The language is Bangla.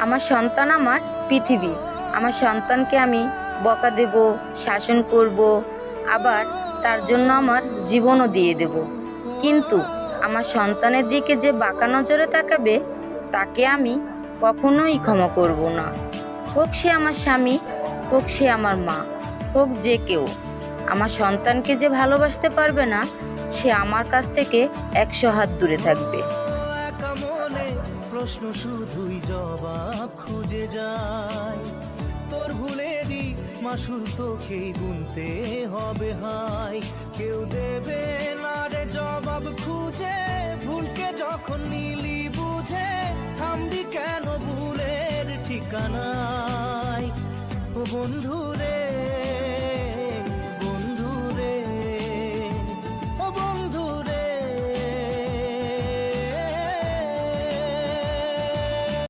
আমার সন্তান আমার পৃথিবী। আমার সন্তানকে আমি বকা দেব, শাসন করব, আবার তার জন্য আমার জীবনও দিয়ে দেব। কিন্তু আমার সন্তানের দিকে যে বাঁকা নজরে তাকাবে, তাকে আমি কখনোই ক্ষমা করব না। হোক সে আমার স্বামী, হোক সে আমার মা, হোক যে কেউ। আমার সন্তানকে যে ভালোবাসতে পারবে না, সে আমার কাছ থেকে 100 হাত দূরে থাকবে। একা মনে প্রশ্ন শুধুই জবাব খুঁজে যায়। তোর ভুলেরই মাসুল তোকেই গুনতে হবে হাই। কেউ দেবে না রে জবাব খুঁজে, ভুলকে যখন নিলি বুঝে থামবি কেন ভুলের ঠিকানায়। ও বন্ধু রে,